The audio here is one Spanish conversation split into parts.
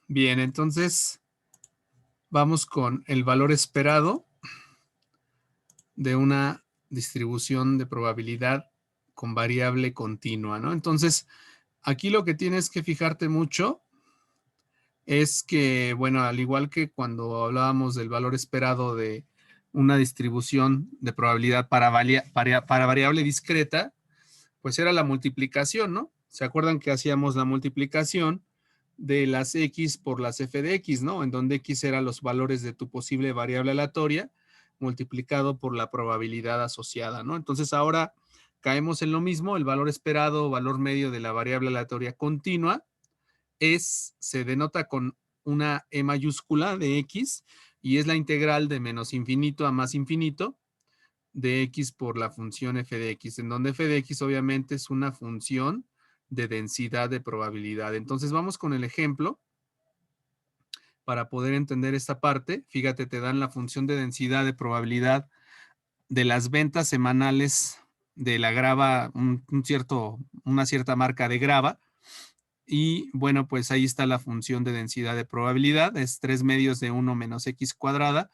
Bien, entonces vamos con el valor esperado de una distribución de probabilidad con variable continua, ¿no? Entonces, aquí lo que tienes que fijarte mucho es que, bueno, al igual que cuando hablábamos del valor esperado de una distribución de probabilidad para variable discreta, pues era la multiplicación, ¿no? ¿Se acuerdan que hacíamos la multiplicación de las X por las f de X, ¿no? En donde X eran los valores de tu posible variable aleatoria multiplicado por la probabilidad asociada, ¿no? Entonces ahora caemos en lo mismo, el valor esperado o valor medio de la variable aleatoria continua se denota con una E mayúscula de X y es la integral de menos infinito a más infinito de X por la función f de X, en donde f de X obviamente es una función de densidad de probabilidad. Entonces vamos con el ejemplo para poder entender esta parte. Fíjate, te dan la función de densidad de probabilidad de las ventas semanales de la grava, una cierta marca de grava. Y bueno, pues ahí está la función de densidad de probabilidad, es 3 medios de 1 menos x cuadrada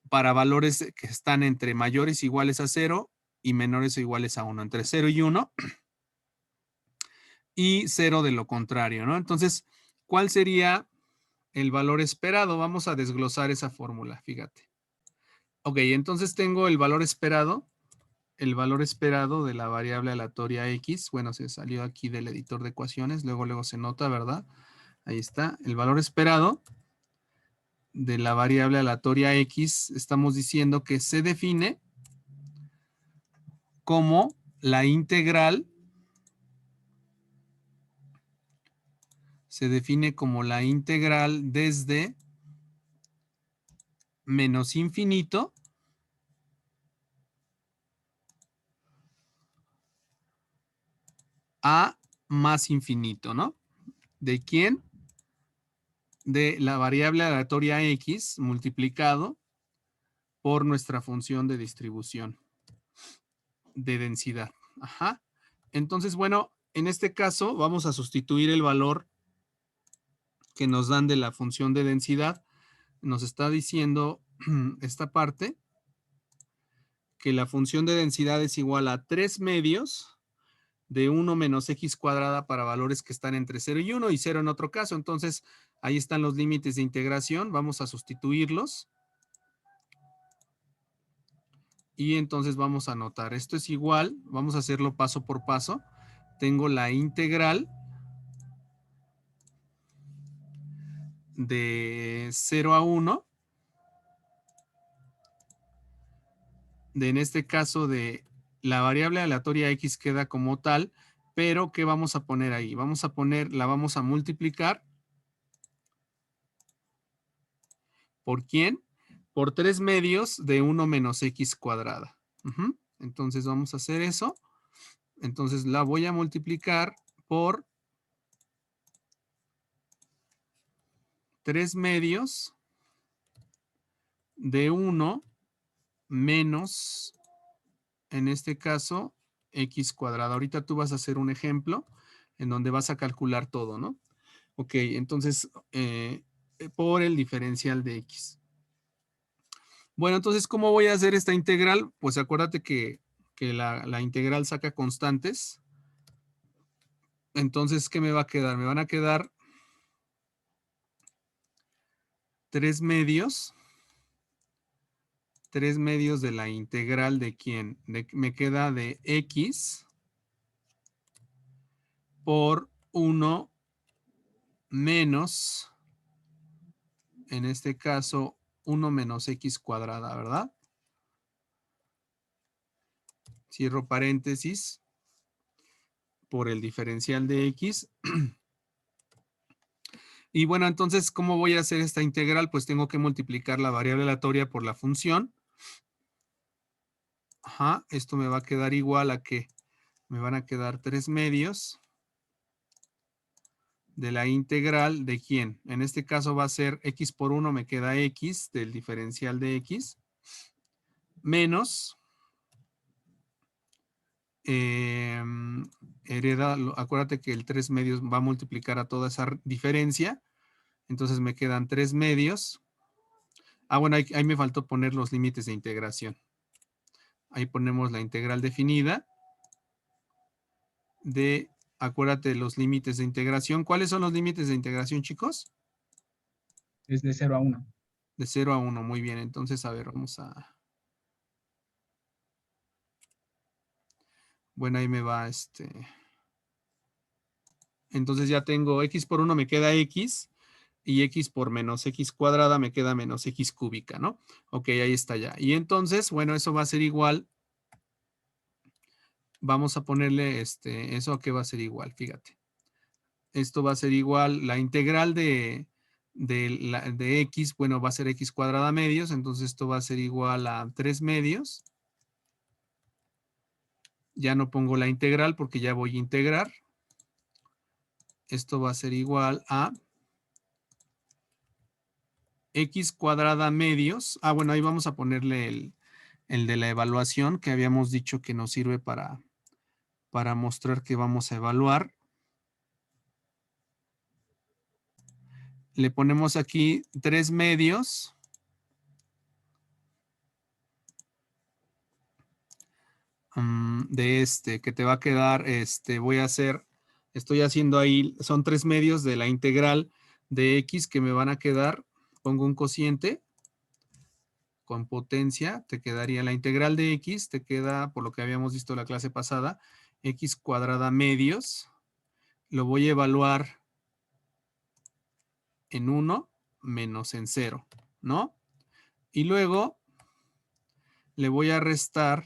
para valores que están entre mayores o iguales a 0 y menores o iguales a 1, entre 0 y 1 y 0 de lo contrario, ¿no? Entonces, ¿cuál sería el valor esperado? Vamos a desglosar esa fórmula, fíjate. Ok, entonces tengo el valor esperado de la variable aleatoria x. Bueno, se salió aquí del editor de ecuaciones, luego se nota, ¿verdad? Ahí está, el valor esperado de la variable aleatoria x, estamos diciendo que se define como la integral, desde menos infinito a más infinito, ¿no? ¿De quién? De la variable aleatoria x multiplicado por nuestra función de distribución de densidad. Ajá. Entonces, bueno, en este caso vamos a sustituir el valor que nos dan de la función de densidad. Nos está diciendo esta parte que la función de densidad es igual a 3 medios de 1 menos x cuadrada para valores que están entre 0 y 1 y 0 en otro caso. Entonces, ahí están los límites de integración. Vamos a sustituirlos. Y entonces vamos a anotar. Esto es igual. Vamos a hacerlo paso por paso. Tengo la integral de 0 a 1. En este caso de la variable aleatoria x queda como tal, pero ¿qué vamos a poner ahí? La vamos a multiplicar. ¿Por quién? Por 3 medios de 1 menos x cuadrada. Entonces vamos a hacer eso. Entonces la voy a multiplicar por 3 medios de 1 menos, en este caso, x cuadrada. Ahorita tú vas a hacer un ejemplo en donde vas a calcular todo, ¿no? Ok, entonces, por el diferencial de x. Bueno, entonces, ¿cómo voy a hacer esta integral? Pues acuérdate que la integral saca constantes. Entonces, ¿qué me va a quedar? Me van a quedar 3 medios. 3 medios de la integral de quién? Me queda de x por 1 menos, en este caso, 1 menos x cuadrada, ¿verdad? Cierro paréntesis por el diferencial de x. Y bueno, entonces, ¿cómo voy a hacer esta integral? Pues tengo que multiplicar la variable aleatoria por la función. Ajá, esto me va a quedar igual a que me van a quedar 3 medios de la integral de quién. En este caso va a ser x por 1, me queda x del diferencial de x, menos, acuérdate que el 3 medios va a multiplicar a toda esa diferencia, Entonces me quedan 3 medios. Ah, bueno, ahí me faltó poner los límites de integración. Ahí ponemos la integral definida de, acuérdate de los límites de integración. ¿Cuáles son los límites de integración, chicos? Es de 0 a 1. De 0 a 1, muy bien. Entonces, a ver, vamos a... Bueno, ahí me va Entonces ya tengo x por 1 me queda x y x por menos x cuadrada me queda menos x cúbica, ¿no? Ok, ahí está ya. Y entonces, bueno, eso va a ser igual. Vamos a ponerle eso a qué va a ser igual, fíjate. Esto va a ser igual, la integral de x, bueno, va a ser x cuadrada medios, entonces esto va a ser igual a 3 medios. Ya no pongo la integral porque ya voy a integrar. Esto va a ser igual a x cuadrada medios. Ah, bueno, ahí vamos a ponerle el de la evaluación que habíamos dicho que nos sirve para mostrar que vamos a evaluar. Le ponemos aquí 3 medios. De que te va a quedar, voy a hacer, estoy haciendo ahí, son 3 medios de la integral de x que me van a quedar, pongo un cociente con potencia, te quedaría la integral de x, te queda, por lo que habíamos visto la clase pasada, x cuadrada medios, lo voy a evaluar en 1 menos en 0, ¿no? Y luego le voy a restar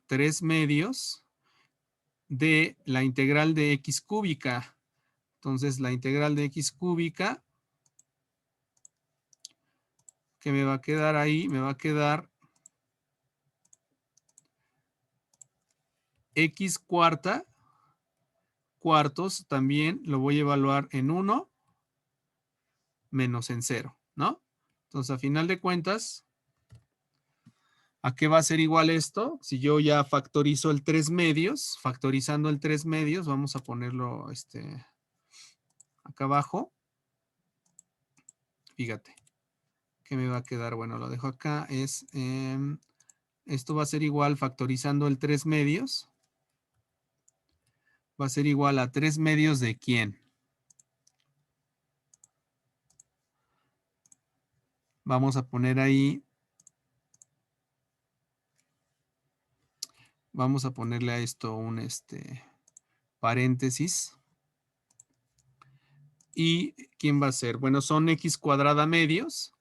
3 medios de la integral de x cúbica. Entonces, la integral de x cúbica, que me va a quedar ahí, me va a quedar x cuarta, cuartos, también lo voy a evaluar en 1 menos en 0, ¿no? Entonces, a final de cuentas, ¿a qué va a ser igual esto? Si yo ya factorizo el 3 medios, factorizando el 3 medios, vamos a ponerlo acá abajo. Fíjate, ¿qué me va a quedar? Bueno, lo dejo acá, esto va a ser igual factorizando el 3 medios. Va a ser igual a 3 medios de ¿quién? Vamos a poner ahí, vamos a ponerle a esto un paréntesis. ¿Y quién va a ser? Bueno, son x cuadrada medios.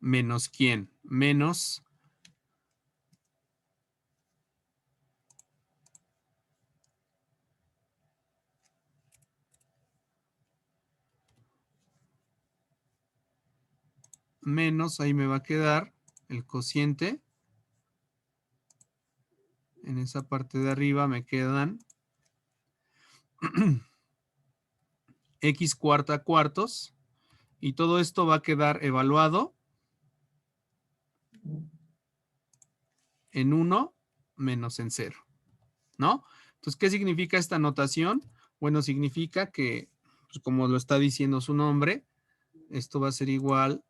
Menos quién? Menos ahí me va a quedar el cociente. En esa parte de arriba me quedan x cuarta cuartos. Y todo esto va a quedar evaluado en 1 menos en 0, ¿no? Entonces, ¿qué significa esta notación? Bueno, significa que, pues, como lo está diciendo su nombre, esto va a ser igual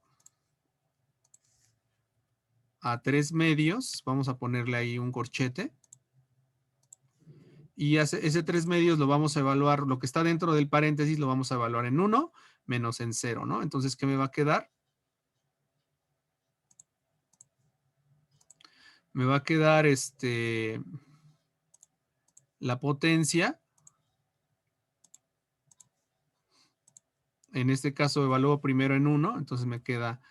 a 3 medios. Vamos a ponerle ahí un corchete. Y ese 3 medios lo vamos a evaluar, lo que está dentro del paréntesis lo vamos a evaluar en 1 menos en 0, ¿no? Entonces, ¿qué me va a quedar? Me va a quedar la potencia. En este caso evalúo primero en 1, entonces me queda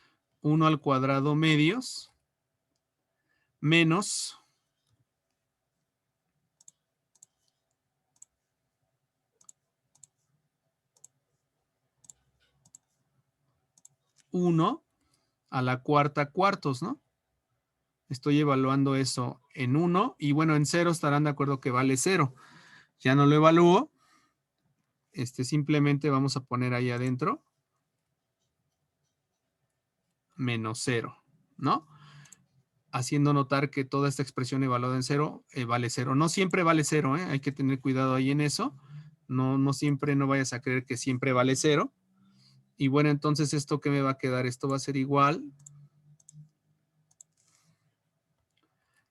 1 al cuadrado medios menos 1 a la cuarta cuartos, ¿no? Estoy evaluando eso en 1 y bueno, en 0 estarán de acuerdo que vale 0. Ya no lo evalúo. Simplemente vamos a poner ahí adentro menos 0, ¿no? Haciendo notar que toda esta expresión evaluada en 0 vale 0. No siempre vale 0, ¿eh? Hay que tener cuidado ahí en eso. No siempre, no vayas a creer que siempre vale 0. Y bueno, entonces, ¿esto qué me va a quedar? Esto va a ser igual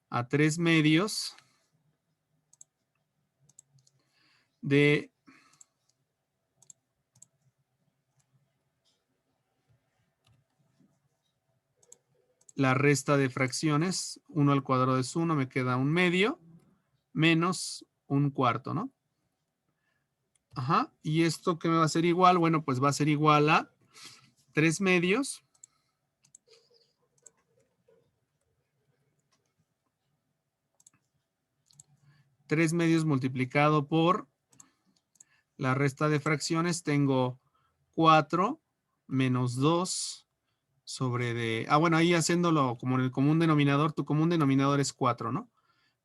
a 3 medios de la resta de fracciones. 1 al cuadrado es 1, me queda 1 medio, menos 1 cuarto, ¿no? Ajá, ¿y esto qué me va a ser igual? Bueno, pues va a ser igual a 3 medios multiplicado por la resta de fracciones. Tengo 4 menos 2 sobre de... bueno, ahí haciéndolo como en el común denominador, tu común denominador es 4, ¿no?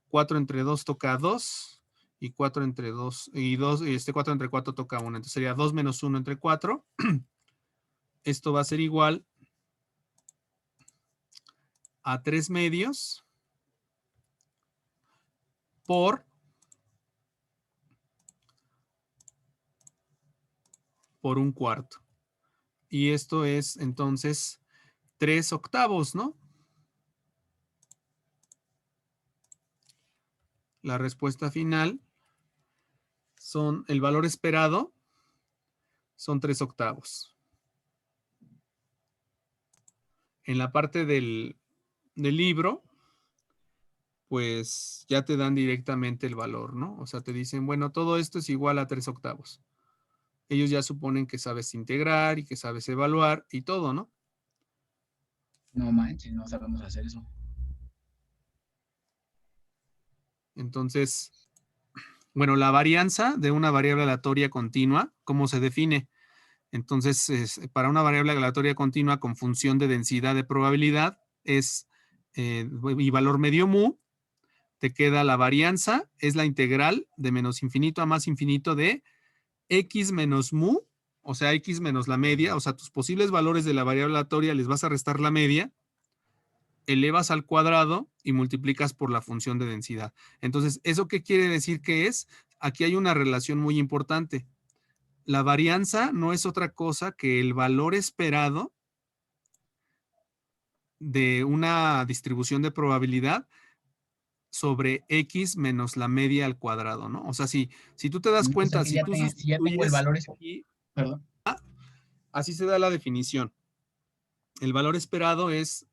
4 entre 2 toca 2, y 4 entre 2, y 4 entre 4 toca 1. Entonces sería 2 menos 1 entre 4. Esto va a ser igual a 3 medios por 1 cuarto. Y esto es entonces 3 octavos, ¿no? La respuesta final son, el valor esperado son 3 octavos. En la parte del libro, pues ya te dan directamente el valor, ¿no? O sea, te dicen, bueno, todo esto es igual a 3 octavos. Ellos ya suponen que sabes integrar y que sabes evaluar y todo, ¿no? No manches, no sabemos hacer eso. Entonces, bueno, la varianza de una variable aleatoria continua, ¿cómo se define? Entonces, para una variable aleatoria continua con función de densidad de probabilidad es y valor medio mu, te queda la varianza, es la integral de menos infinito a más infinito de x menos mu, o sea, x menos la media, o sea, tus posibles valores de la variable aleatoria les vas a restar la media, elevas al cuadrado y multiplicas por la función de densidad. Entonces, ¿eso qué quiere decir que es? Aquí hay una relación muy importante. La varianza no es otra cosa que el valor esperado de una distribución de probabilidad sobre x menos la media al cuadrado, ¿no? O sea, si tú te das O sea cuenta, que si tú si ya tengo el sustituyes valor, aquí, perdón. así se da la definición. El valor esperado es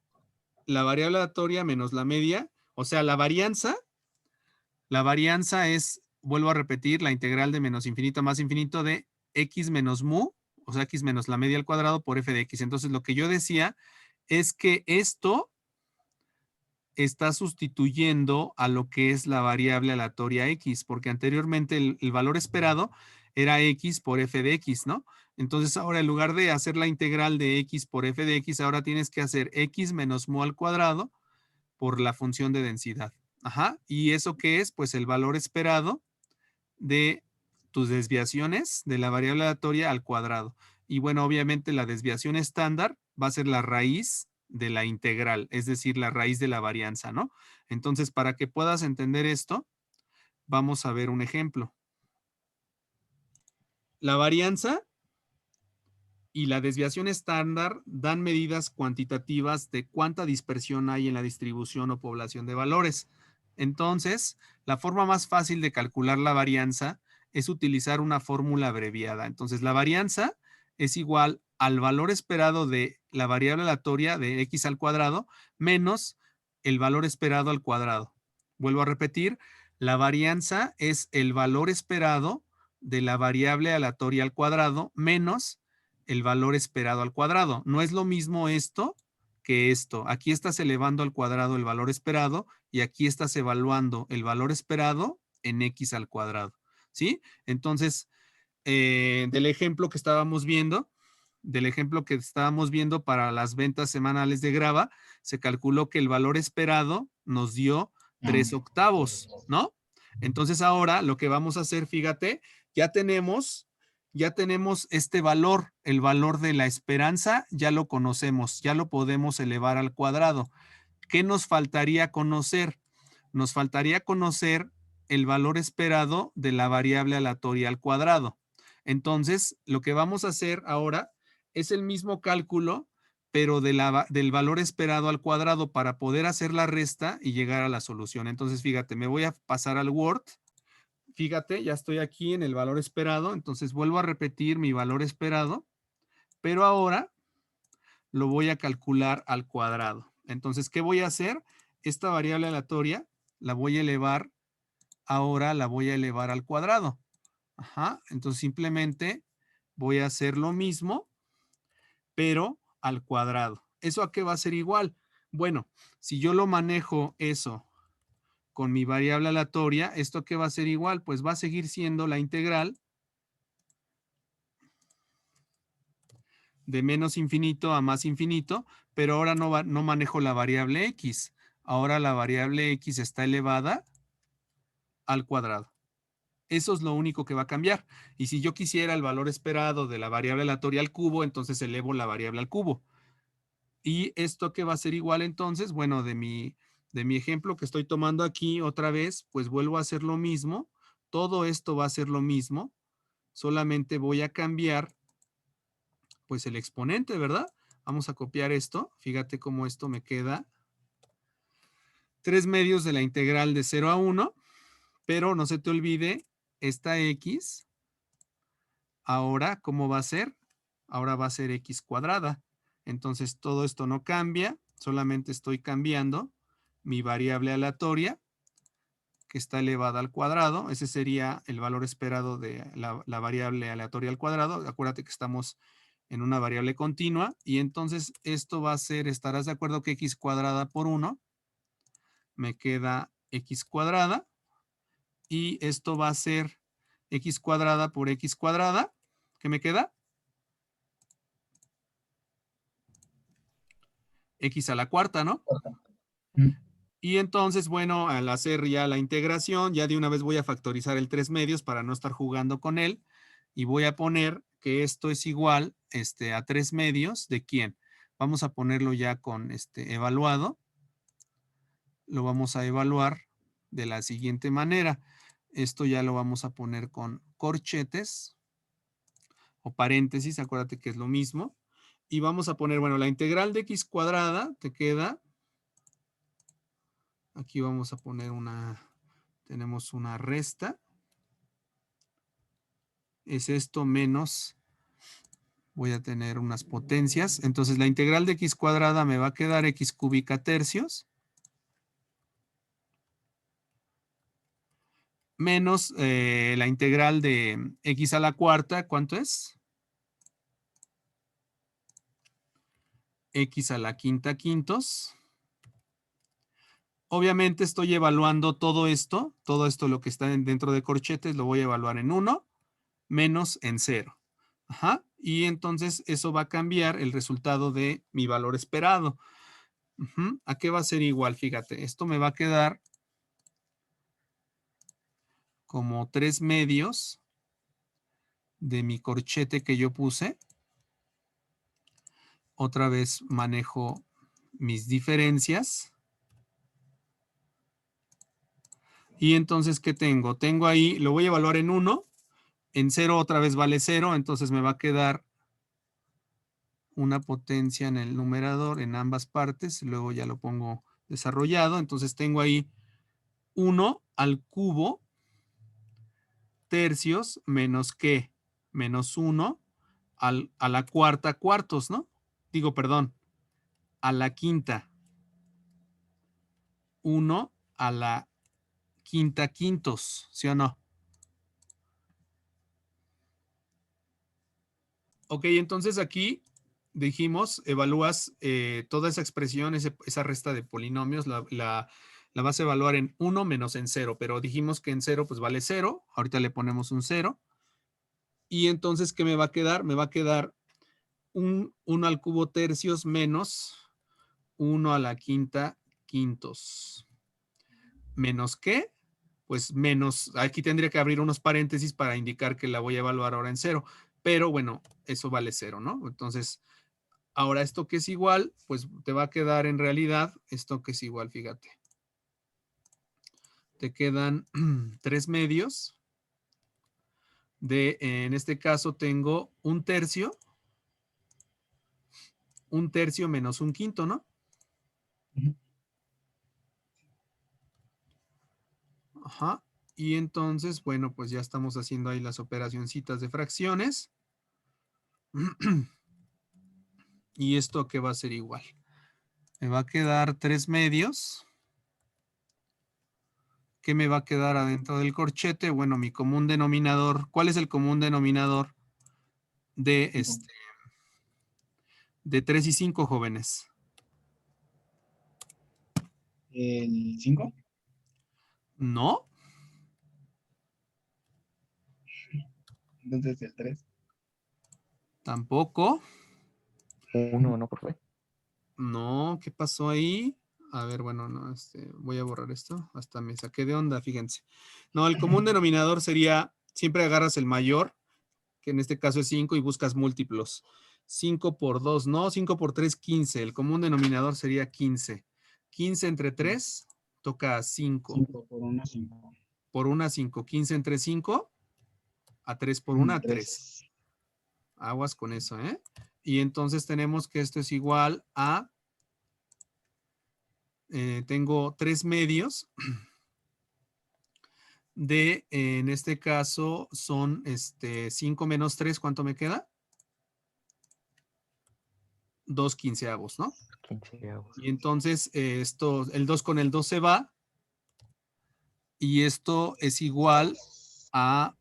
la variable aleatoria menos la media, o sea, la varianza es, vuelvo a repetir, la integral de menos infinito a más infinito de x menos mu, o sea, x menos la media al cuadrado por f de x. Entonces, lo que yo decía es que esto está sustituyendo a lo que es la variable aleatoria x, porque anteriormente el valor esperado era x por f de x, ¿no? Entonces ahora en lugar de hacer la integral de x por f de x, ahora tienes que hacer x menos mu al cuadrado por la función de densidad. Ajá, ¿y eso qué es? Pues el valor esperado de tus desviaciones de la variable aleatoria al cuadrado. Y bueno, obviamente la desviación estándar va a ser la raíz de la integral, es decir, la raíz de la varianza, ¿no? Entonces, para que puedas entender esto, vamos a ver un ejemplo. La varianza y la desviación estándar dan medidas cuantitativas de cuánta dispersión hay en la distribución o población de valores. Entonces, la forma más fácil de calcular la varianza es utilizar una fórmula abreviada. Entonces, la varianza es igual al valor esperado de la variable aleatoria de x al cuadrado menos el valor esperado al cuadrado. Vuelvo a repetir, la varianza es el valor esperado de la variable aleatoria al cuadrado menos el valor esperado al cuadrado. No es lo mismo esto que esto. Aquí estás elevando al cuadrado el valor esperado y aquí estás evaluando el valor esperado en x al cuadrado. ¿Sí? Entonces, del ejemplo que estábamos viendo, para las ventas semanales de grava, se calculó que el valor esperado nos dio 3 octavos, ¿no? Entonces ahora lo que vamos a hacer, fíjate, ya tenemos ya tenemos este valor, el valor de la esperanza, ya lo conocemos, ya lo podemos elevar al cuadrado. ¿Qué nos faltaría conocer? Nos faltaría conocer el valor esperado de la variable aleatoria al cuadrado. Entonces, lo que vamos a hacer ahora es el mismo cálculo, pero del valor esperado al cuadrado para poder hacer la resta y llegar a la solución. Entonces, fíjate, me voy a pasar al Word. Fíjate, ya estoy aquí en el valor esperado, entonces vuelvo a repetir mi valor esperado, pero ahora lo voy a calcular al cuadrado. Entonces, ¿qué voy a hacer? Esta variable aleatoria la voy a elevar, ahora la voy a elevar al cuadrado. Ajá, entonces simplemente voy a hacer lo mismo, pero al cuadrado. ¿Eso a qué va a ser igual? Bueno, si yo lo manejo eso con mi variable aleatoria, ¿esto qué va a ser igual? Pues va a seguir siendo la integral de menos infinito a más infinito, pero ahora no manejo la variable x. Ahora la variable x está elevada al cuadrado. Eso es lo único que va a cambiar. Y si yo quisiera el valor esperado de la variable aleatoria al cubo, entonces elevo la variable al cubo. ¿Y esto qué va a ser igual entonces? Bueno, de mi ejemplo que estoy tomando aquí otra vez, pues vuelvo a hacer lo mismo. Todo esto va a ser lo mismo. Solamente voy a cambiar pues el exponente, ¿verdad? Vamos a copiar esto. Fíjate cómo esto me queda 3 medios de la integral de 0 a 1, pero no se te olvide esta x. Ahora, ¿cómo va a ser? Ahora va a ser x cuadrada. Entonces, todo esto no cambia, solamente estoy cambiando mi variable aleatoria, que está elevada al cuadrado. Ese sería el valor esperado de la variable aleatoria al cuadrado. Acuérdate que estamos en una variable continua. Y entonces, esto va a ser, estarás de acuerdo que x cuadrada por 1 me queda x cuadrada. Y esto va a ser x cuadrada por x cuadrada. ¿Qué me queda? X a la cuarta, ¿no? Mm. Y entonces, bueno, al hacer ya la integración, ya de una vez voy a factorizar el 3 medios para no estar jugando con él. Y voy a poner que esto es igual a 3 medios. ¿De quién? Vamos a ponerlo ya con evaluado. Lo vamos a evaluar de la siguiente manera. Esto ya lo vamos a poner con corchetes o paréntesis. Acuérdate que es lo mismo. Y vamos a poner, bueno, la integral de x cuadrada te queda. Aquí vamos a poner tenemos una resta. Es esto menos, voy a tener unas potencias. Entonces la integral de x cuadrada me va a quedar x cúbica tercios. Menos la integral de x a la cuarta, ¿cuánto es? X a la quinta quintos. Obviamente estoy evaluando todo esto lo que está dentro de corchetes, lo voy a evaluar en 1 menos en 0. Ajá. Y entonces eso va a cambiar el resultado de mi valor esperado. ¿A qué va a ser igual? Fíjate, esto me va a quedar como 3 medios de mi corchete que yo puse. Otra vez manejo mis diferencias. Y entonces, ¿qué tengo? Tengo ahí, lo voy a evaluar en 1. En 0 otra vez vale 0, entonces me va a quedar una potencia en el numerador en ambas partes. Luego ya lo pongo desarrollado. Entonces tengo ahí 1 al cubo tercios menos ¿qué? Menos 1 a la cuarta cuartos, ¿no? Digo, perdón, a la quinta. 1 a la quinta quintos, ¿sí o no? Ok, entonces aquí dijimos, evalúas toda esa expresión, esa resta de polinomios, la vas a evaluar en 1 menos en 0, pero dijimos que en 0 pues vale 0, ahorita le ponemos un 0. Y entonces, ¿qué me va a quedar? Me va a quedar 1 al cubo tercios menos 1 a la quinta quintos. ¿Menos qué? pues menos, aquí tendría que abrir unos paréntesis para indicar que la voy a evaluar ahora en 0, pero bueno, eso vale 0, ¿no? Entonces, ahora esto que es igual, pues te va a quedar en realidad esto que es igual, fíjate. Te quedan 3 medios de, en este caso tengo 1/3 menos 1/5, ¿no? Ujú. Ajá. Y entonces, bueno, pues ya estamos haciendo ahí las operacioncitas de fracciones. Y esto que va a ser igual. Me va a quedar 3 medios. ¿Qué me va a quedar adentro del corchete? Bueno, mi común denominador. ¿Cuál es el común denominador de, Cinco. de 3 y 5, jóvenes? El 5. No, Entonces el 3. tampoco. Uno, ¿no, profe? No, ¿qué pasó ahí? A ver, bueno, no, voy a borrar esto. Hasta me saqué de onda, fíjense. No, el común denominador sería, siempre agarras el mayor, que en este caso es 5, y buscas múltiplos. 5 por 2, no, 5 por 3, 15. El común denominador sería 15. 15 entre 3, toca 5. 5 por 1, 5. Por 1, 5. 15 entre 5, a 3 por 1, 3. 3. Aguas con eso, ¿eh? Y entonces tenemos que esto es igual a, tengo 3 medios de, en este caso son 5 menos 3, ¿cuánto me queda? 2 quinceavos, ¿no? 15avos. Y entonces esto, el 2 con el 2 se va, y esto es igual a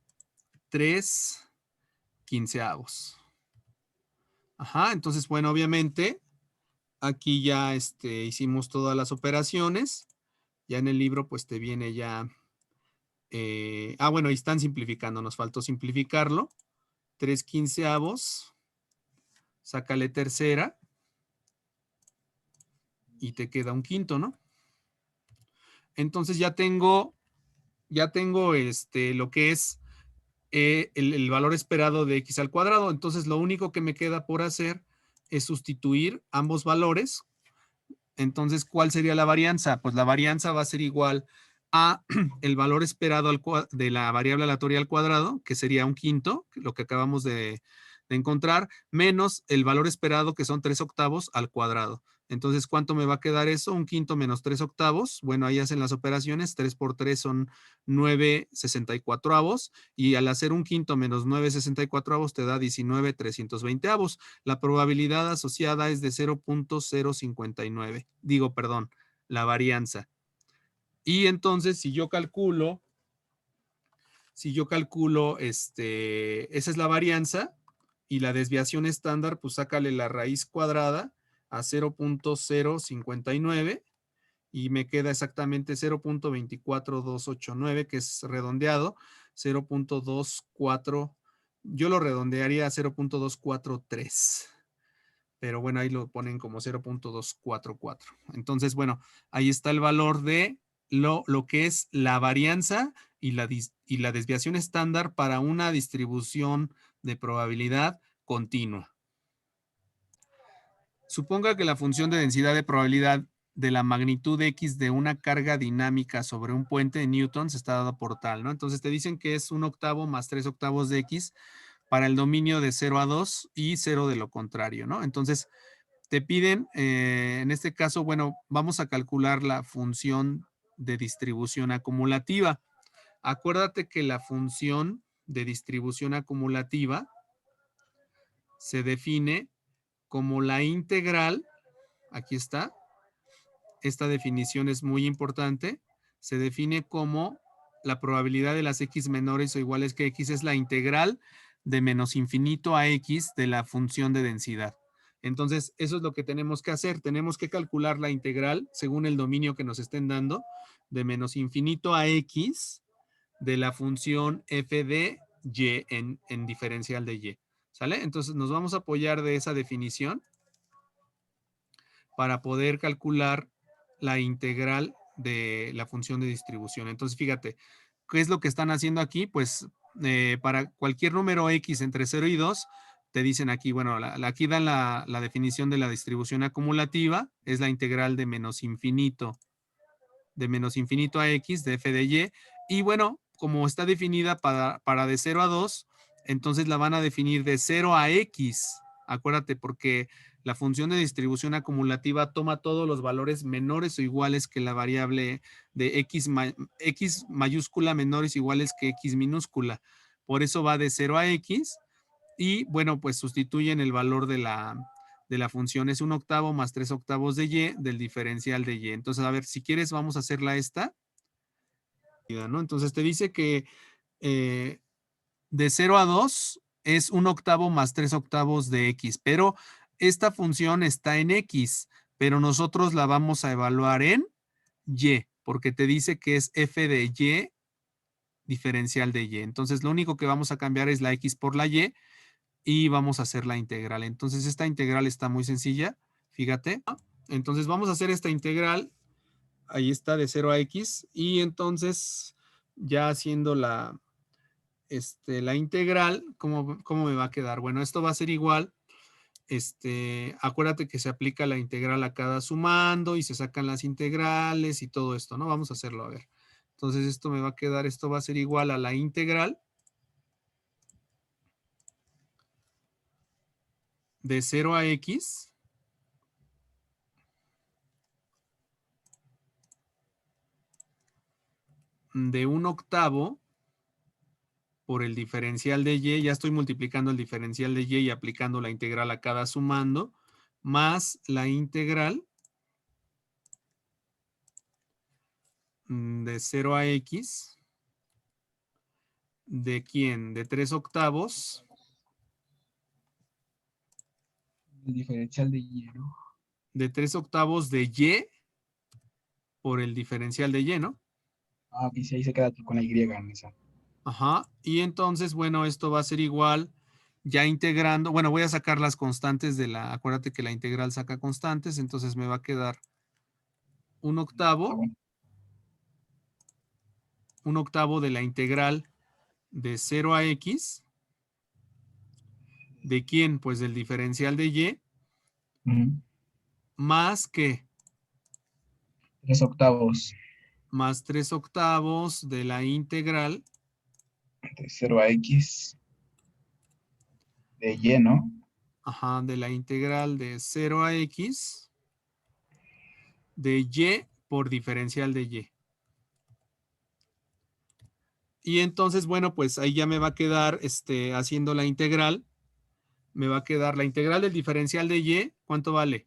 3 quinceavos. Ajá, entonces, bueno, obviamente, aquí ya hicimos todas las operaciones. Ya en el libro, pues te viene ya. Bueno, ahí están simplificando, nos faltó simplificarlo. 3 quinceavos, sácale tercera, y te queda un quinto, ¿no? Entonces ya tengo lo que es el valor esperado de x al cuadrado. Entonces lo único que me queda por hacer es sustituir ambos valores. Entonces, ¿cuál sería la varianza? Pues la varianza va a ser igual a el valor esperado de la variable aleatoria al cuadrado, que sería un quinto, lo que acabamos de encontrar, menos el valor esperado, que son 3 octavos al cuadrado. Entonces, ¿cuánto me va a quedar eso? Un quinto menos 3 octavos. Bueno, ahí hacen las operaciones. 3 por 3 son 9/64, y al hacer un quinto menos 9/64 te da 19/320. La probabilidad asociada es de 0.059. Digo, perdón, la varianza. Y entonces, si yo calculo, esa es la varianza, y la desviación estándar, pues sácale la raíz cuadrada a 0.059, y me queda exactamente 0.24289, que es redondeado, 0.24, yo lo redondearía a 0.243. Pero bueno, ahí lo ponen como 0.244. Entonces, bueno, ahí está el valor de lo que es la varianza y la desviación estándar para una distribución de probabilidad continua. Suponga que la función de densidad de probabilidad de la magnitud X de una carga dinámica sobre un puente de Newton está dada por tal, ¿no? Entonces te dicen que es 1 octavo más 3 octavos de X para el dominio de 0 a 2 y 0 de lo contrario, ¿no? Entonces, te piden, en este caso, bueno, vamos a calcular la función de distribución acumulativa. Acuérdate que la función de distribución acumulativa se define como la integral, aquí está, esta definición es muy importante, se define como la probabilidad de las x menores o iguales que x es la integral de menos infinito a x de la función de densidad. Entonces, eso es lo que tenemos que hacer. Tenemos que calcular la integral según el dominio que nos estén dando de menos infinito a x de la función f de y en diferencial de y. ¿Sale? Entonces, nos vamos a apoyar de esa definición para poder calcular la integral de la función de distribución. Entonces, fíjate, ¿qué es lo que están haciendo aquí? Pues para cualquier número X entre 0 y 2, te dicen aquí, bueno, aquí dan la definición de la distribución acumulativa, es la integral de menos infinito a X de f de Y. Y bueno, como está definida para de 0 a 2, entonces la van a definir de 0 a X. Acuérdate, porque la función de distribución acumulativa toma todos los valores menores o iguales que la variable de X mayúscula menores o iguales que X minúscula. Por eso va de 0 a X. Y bueno, pues sustituyen el valor de la función. Es 1/8 más 3/8 de Y del diferencial de Y. Entonces, a ver, si quieres, vamos a hacerla esta. ¿No? Entonces te dice que de 0 a 2 es 1/8 más 3/8 de X. Pero esta función está en X, pero nosotros la vamos a evaluar en Y, porque te dice que es f de Y diferencial de Y. Entonces, lo único que vamos a cambiar es la X por la Y y vamos a hacer la integral. Entonces, esta integral está muy sencilla, fíjate. Entonces, vamos a hacer esta integral. Ahí está, de 0 a X. Y entonces, ya haciendo la integral, ¿cómo me va a quedar? Bueno, esto va a ser igual. Acuérdate que se aplica la integral a cada sumando y se sacan las integrales y todo esto, ¿no? Vamos a hacerlo, a ver. Entonces, esto me va a quedar, esto va a ser igual a la integral de 0 a X de 1/8 por el diferencial de Y. Ya estoy multiplicando el diferencial de Y y aplicando la integral a cada sumando, más la integral de 0 a X. ¿De quién? De 3/8. El diferencial de Y, ¿no? De 3/8 de Y por el diferencial de Y, ¿no? Ah, ok, sí, ahí se queda con la Y en esa. Ajá. Y entonces, bueno, esto va a ser igual, ya integrando. Bueno, voy a sacar las constantes acuérdate que la integral saca constantes, entonces me va a quedar 1/8. Ah, bueno. 1/8 de la integral de 0 a X. ¿De quién? Pues del diferencial de Y. Más que 3/8 más 3/8 de la integral de 0 a X de Y, ¿no? ajá, de la integral de 0 a X de Y por diferencial de Y. Y entonces, bueno, pues ahí ya me va a quedar haciendo la integral. Me va a quedar la integral del diferencial de Y. ¿Cuánto vale?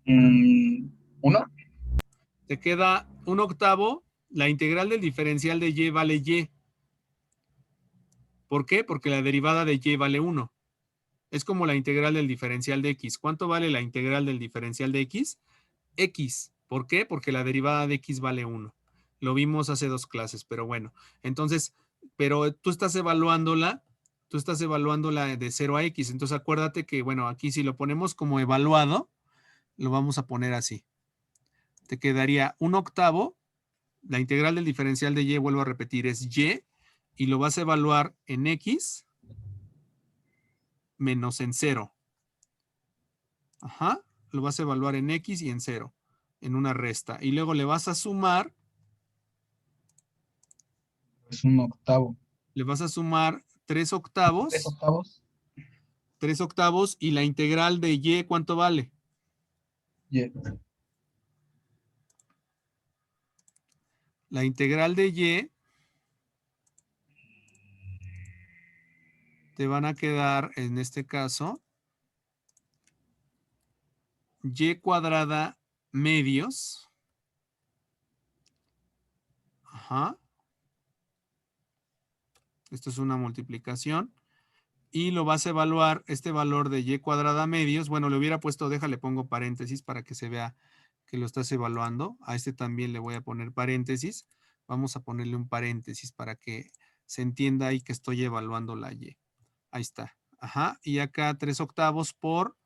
1. Te queda 1/8. La integral del diferencial de Y vale Y. ¿Por qué? Porque la derivada de Y vale 1. Es como la integral del diferencial de X. ¿Cuánto vale la integral del diferencial de X? X. ¿Por qué? Porque la derivada de X vale 1. Lo vimos hace 2 clases, pero bueno. Entonces, pero tú estás evaluándola de 0 a X. Entonces, acuérdate que, bueno, aquí si lo ponemos como evaluado, lo vamos a poner así. Te quedaría 1/8. La integral del diferencial de Y, vuelvo a repetir, es Y. Y lo vas a evaluar en X menos en 0. Ajá. Lo vas a evaluar en X y en 0. En una resta. Y luego le vas a sumar. Es 1/8. Le vas a sumar 3/8. 3/8. 3/8 y la integral de Y, ¿cuánto vale? Y. La integral de Y te van a quedar, en este caso, Y cuadrada medios. Ajá. Esto es una multiplicación. Y lo vas a evaluar, este valor de Y cuadrada medios. Bueno, le hubiera puesto, déjale, pongo paréntesis para que se vea que lo estás evaluando. A este también le voy a poner paréntesis. Vamos a ponerle un paréntesis para que se entienda ahí que estoy evaluando la Y. Ahí está. Ajá. Y acá 3/8 por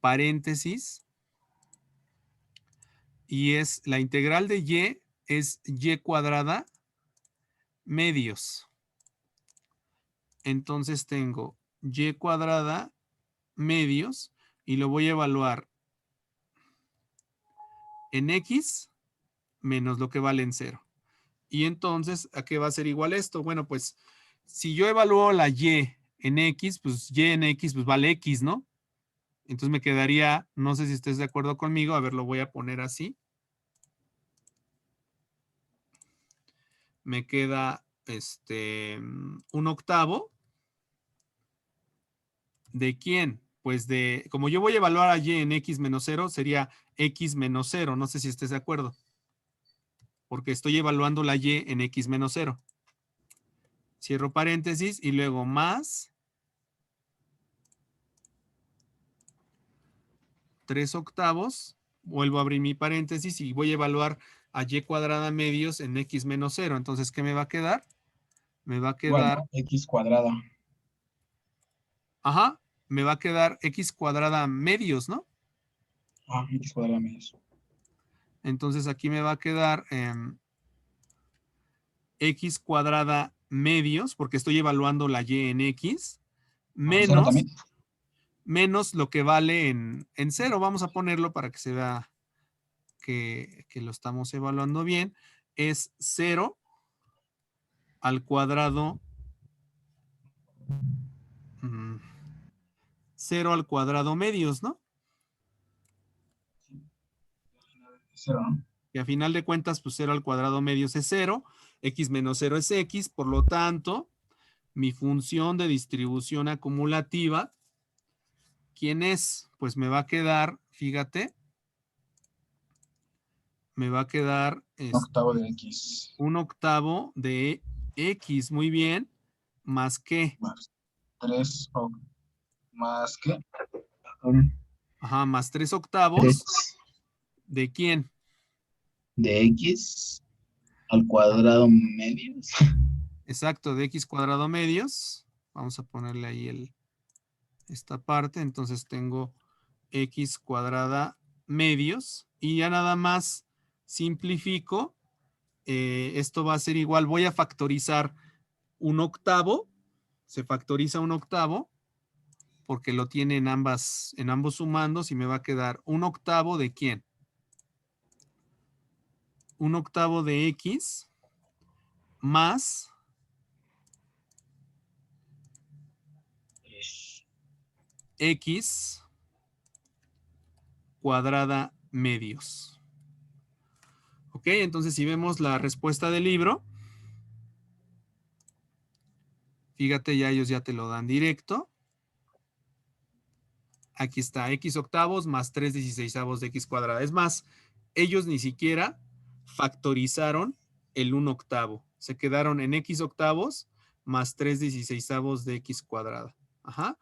paréntesis y es la integral de y es y cuadrada medios. Entonces tengo y cuadrada medios y lo voy a evaluar en x menos lo que vale en 0. Y entonces, ¿a qué va a ser igual esto? Bueno, pues si yo evalúo la y en x, pues y en x pues vale x, ¿no? Entonces me quedaría, no sé si estés de acuerdo conmigo, a ver, lo voy a poner así. Me queda 1/8 ¿de quién? Pues de, como yo voy a evaluar a y en x menos 0, sería x menos 0. No sé si estés de acuerdo. Porque estoy evaluando la y en x menos 0. Cierro paréntesis y luego más 3/8. Vuelvo a abrir mi paréntesis y voy a evaluar a y cuadrada medios en x menos 0. Entonces, ¿qué me va a quedar? Me va a quedar, Bueno, x cuadrada. ajá, me va a quedar x cuadrada medios, ¿no? Ah, x cuadrada menos. Entonces aquí me va a quedar x cuadrada medios, porque estoy evaluando la y en x, ¿Cero también? menos lo que vale en 0. Vamos a ponerlo para que se vea que lo estamos evaluando bien. Es 0 al cuadrado. 0 al cuadrado medios, ¿no? Cero, ¿no? Y a final de cuentas, pues 0 al cuadrado medios es 0. X menos 0 es x. Por lo tanto, mi función de distribución acumulativa, ¿quién es? Pues me va a quedar, fíjate, me va a quedar 1/8 de x. 1/8 de x, muy bien, más qué. Más 3 más qué. Ajá, más 3/8 3 de quién. de x al cuadrado medios. Exacto, de x cuadrado medios. Vamos a ponerle ahí esta parte. Entonces tengo x cuadrada medios. Y ya nada más simplifico. Esto va a ser igual. Voy a factorizar 1/8. Se factoriza 1/8 porque lo tiene en ambos sumandos y me va a quedar 1/8 de quién. 1/8 de x más x cuadrada medios. Ok, entonces si vemos la respuesta del libro, fíjate, ya ellos ya te lo dan directo. Aquí está, x/8 más 3/16 de x cuadrada. Es más, ellos ni siquiera factorizaron el 1/8. Se quedaron en x/8 más 3/16 de x cuadrada. Ajá.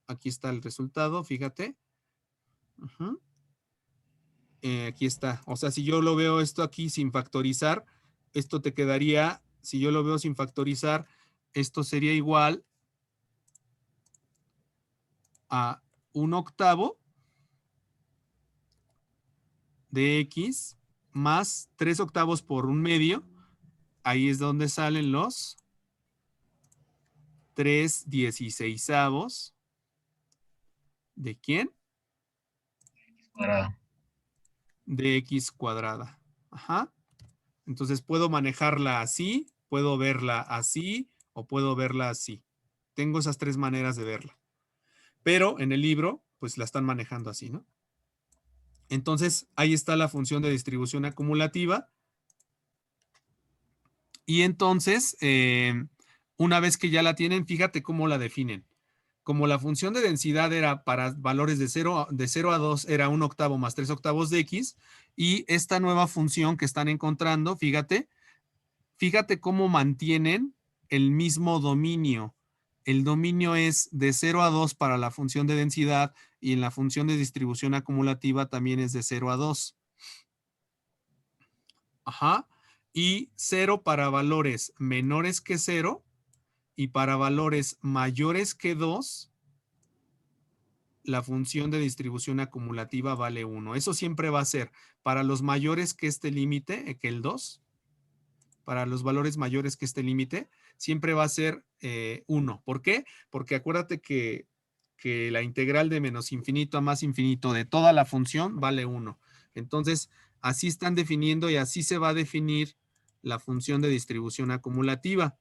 Aquí está el resultado, fíjate. Aquí está. O sea, si yo lo veo esto aquí sin factorizar, esto te quedaría, si yo lo veo sin factorizar, esto sería igual a 1/8 de x más 3/8 por 1/2. Ahí es donde salen los 3/16 ¿de quién? Cuadrada. De x cuadrada. Ajá. Entonces puedo manejarla así, puedo verla así o puedo verla así. Tengo esas tres maneras de verla. Pero en el libro, pues la están manejando así, ¿no? Entonces, ahí está la función de distribución acumulativa. Y entonces, una vez que ya la tienen, fíjate cómo la definen. Como la función de densidad era para valores de 0 a 2, era 1/8 más 3/8 de x, y esta nueva función que están encontrando, fíjate cómo mantienen el mismo dominio. El dominio es de 0 a 2 para la función de densidad y en la función de distribución acumulativa también es de 0 a 2. Ajá. Y 0 para valores menores que 0 y para valores mayores que 2 la función de distribución acumulativa vale 1. Eso siempre va a ser para los mayores que este límite, que el 2, para los valores mayores que este límite, siempre va a ser 1. ¿Por qué? Porque acuérdate que la integral de menos infinito a más infinito de toda la función vale 1. Entonces, así están definiendo y así se va a definir la función de distribución acumulativa.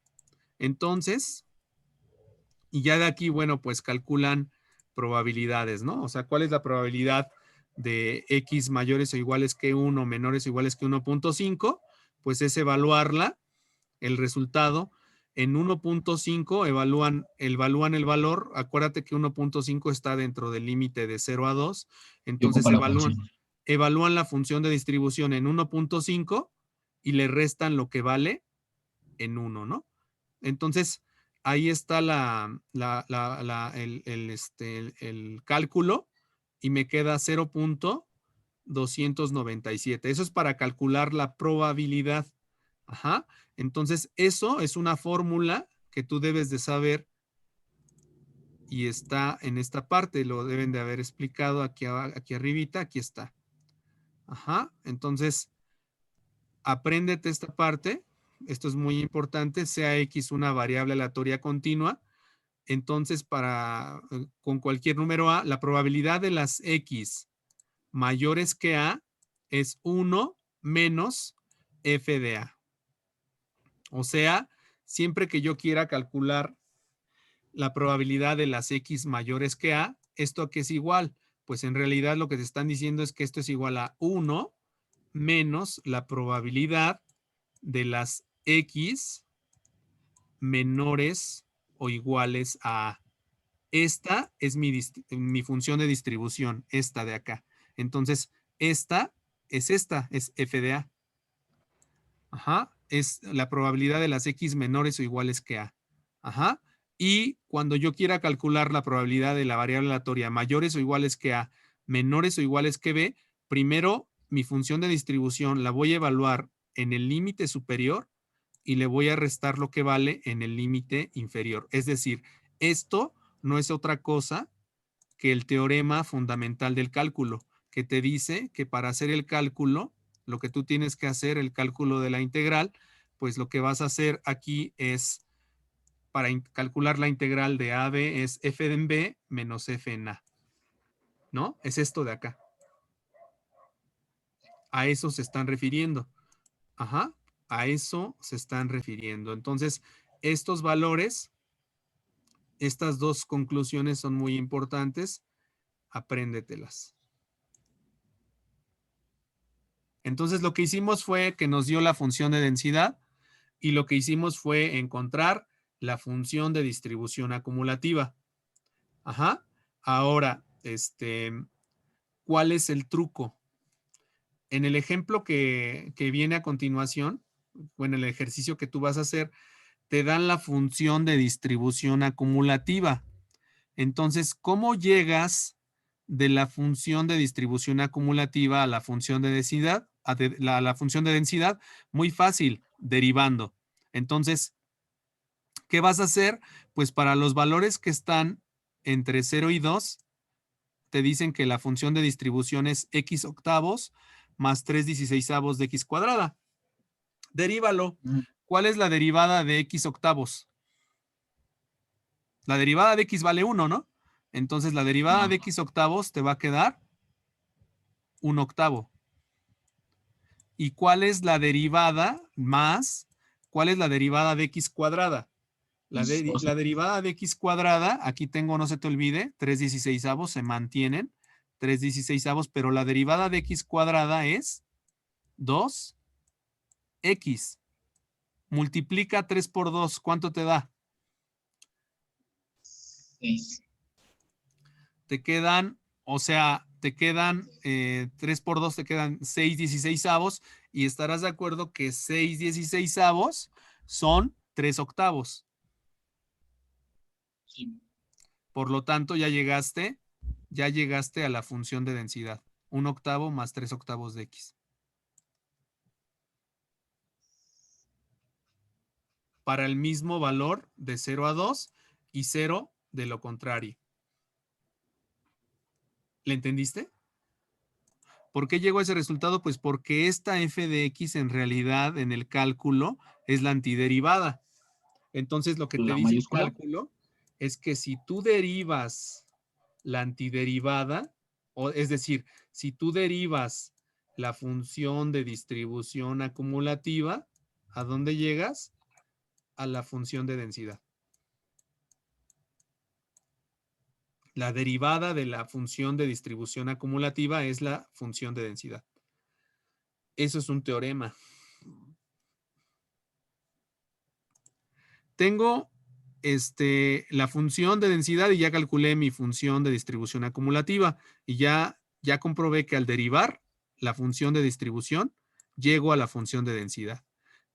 Entonces, y ya de aquí, bueno, pues calculan probabilidades, ¿no? O sea, ¿cuál es la probabilidad de x mayores o iguales que 1, menores o iguales que 1.5? Pues es evaluarla, el resultado. En 1.5 evalúan el valor. Acuérdate que 1.5 está dentro del límite de 0 a 2. Y Entonces ocupa la función. evalúan la función de distribución en 1.5 y le restan lo que vale en 1, ¿no? Entonces, ahí está el cálculo y me queda 0.297. Eso es para calcular la probabilidad. Ajá. Entonces, eso es una fórmula que tú debes de saber y está en esta parte. Lo deben de haber explicado aquí arribita. Aquí está. Ajá. Entonces, apréndete esta parte. Esto es muy importante. Sea X una variable aleatoria continua. Entonces, con cualquier número A, la probabilidad de las X mayores que A es 1 menos f de A. O sea, siempre que yo quiera calcular la probabilidad de las X mayores que A, ¿esto a qué es igual? Pues en realidad lo que te están diciendo es que esto es igual a 1 menos la probabilidad de las X menores o iguales a A. Esta es mi función de distribución, esta de acá. Entonces, esta es f de A. Ajá, es la probabilidad de las X menores o iguales que A. Ajá, y cuando yo quiera calcular la probabilidad de la variable aleatoria mayores o iguales que A, menores o iguales que B, primero mi función de distribución la voy a evaluar en el límite superior y le voy a restar lo que vale en el límite inferior. Es decir, esto no es otra cosa que el teorema fundamental del cálculo, que te dice que para hacer el cálculo, lo que tú tienes que hacer, el cálculo de la integral, pues lo que vas a hacer aquí es, para calcular la integral de AB, es f en B menos f en A. ¿No? Es esto de acá. A eso se están refiriendo. Ajá, a eso se están refiriendo. Entonces, estos valores, estas dos conclusiones son muy importantes. Apréndetelas. Entonces, lo que hicimos fue que nos dio la función de densidad y lo que hicimos fue encontrar la función de distribución acumulativa. Ajá. Ahora, ¿cuál es el truco? En el ejemplo que viene a continuación, bueno, el ejercicio que tú vas a hacer, te dan la función de distribución acumulativa. Entonces, ¿cómo llegas de la función de distribución acumulativa a la función de densidad? A la función de densidad, muy fácil, derivando. Entonces, ¿qué vas a hacer? Pues para los valores que están entre 0 y 2, te dicen que la función de distribución es x octavos más 3/16 de x cuadrada. Derívalo. ¿Cuál es la derivada de x octavos? La derivada de x vale 1, ¿no? Entonces, la derivada de x octavos te va a quedar 1 octavo. ¿Y cuál es la derivada más? ¿Cuál es la derivada de x cuadrada? La derivada de x cuadrada, aquí tengo, no se te olvide, 3/16 se mantienen, 3/16, pero la derivada de x cuadrada es 2x. Multiplica 3 por 2, ¿cuánto te da? 6. Te quedan, o sea, te quedan 3 por 2, te quedan 6/16 y estarás de acuerdo que 6/16 son 3 octavos. Sí. Por lo tanto, ya llegaste a la función de densidad. 1 octavo más 3 octavos de x. Para el mismo valor de 0 a 2 y 0 de lo contrario. ¿Le entendiste? ¿Por qué llego a ese resultado? Pues porque esta f de x en realidad en el cálculo es la antiderivada. Entonces lo que te La dice el mayúscula. cálculo es que si tú derivas la antiderivada, o es decir, si tú derivas la función de distribución acumulativa, ¿a dónde llegas? A la función de densidad. La derivada de la función de distribución acumulativa es la función de densidad. Eso es un teorema. Tengo la función de densidad y ya calculé mi función de distribución acumulativa y ya comprobé que al derivar la función de distribución, llego a la función de densidad.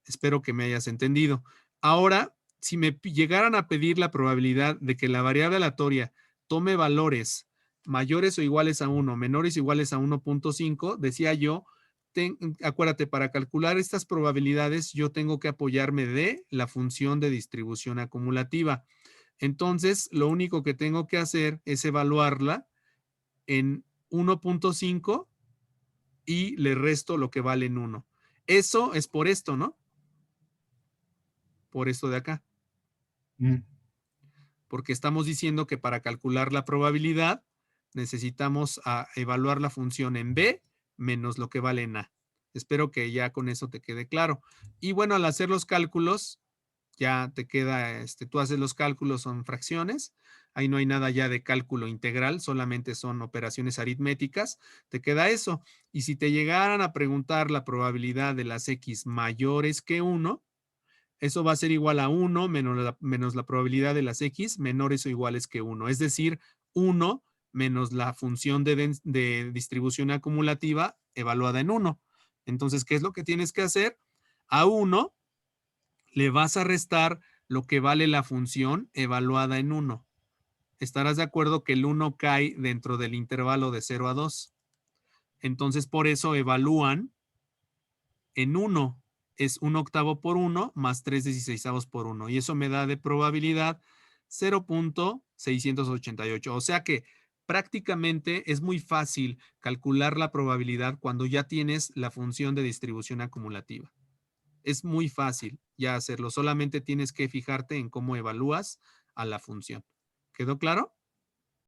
Espero que me hayas entendido. Ahora, si me llegaran a pedir la probabilidad de que la variable aleatoria tome valores mayores o iguales a 1, menores o iguales a 1.5, decía yo, acuérdate, para calcular estas probabilidades yo tengo que apoyarme de la función de distribución acumulativa. Entonces, lo único que tengo que hacer es evaluarla en 1.5 y le resto lo que vale en 1. Eso es por esto, ¿no? Por esto de acá. Porque estamos diciendo que para calcular la probabilidad necesitamos evaluar la función en B menos lo que vale en A. Espero que ya con eso te quede claro. Y bueno, al hacer los cálculos, ya te queda, tú haces los cálculos, son fracciones. Ahí no hay nada ya de cálculo integral, solamente son operaciones aritméticas. Te queda eso. Y si te llegaran a preguntar la probabilidad de las X mayores que 1, eso va a ser igual a 1 menos la probabilidad de las X menores o iguales que 1. Es decir, 1 menos la función de distribución acumulativa evaluada en 1. Entonces, ¿qué es lo que tienes que hacer? A 1 le vas a restar lo que vale la función evaluada en 1. Estarás de acuerdo que el 1 cae dentro del intervalo de 0 a 2. Entonces, por eso evalúan en 1. Es 1 octavo por 1 más 3/16 por 1. Y eso me da de probabilidad 0.688. O sea que prácticamente es muy fácil calcular la probabilidad cuando ya tienes la función de distribución acumulativa. Es muy fácil ya hacerlo. Solamente tienes que fijarte en cómo evalúas a la función. ¿Quedó claro?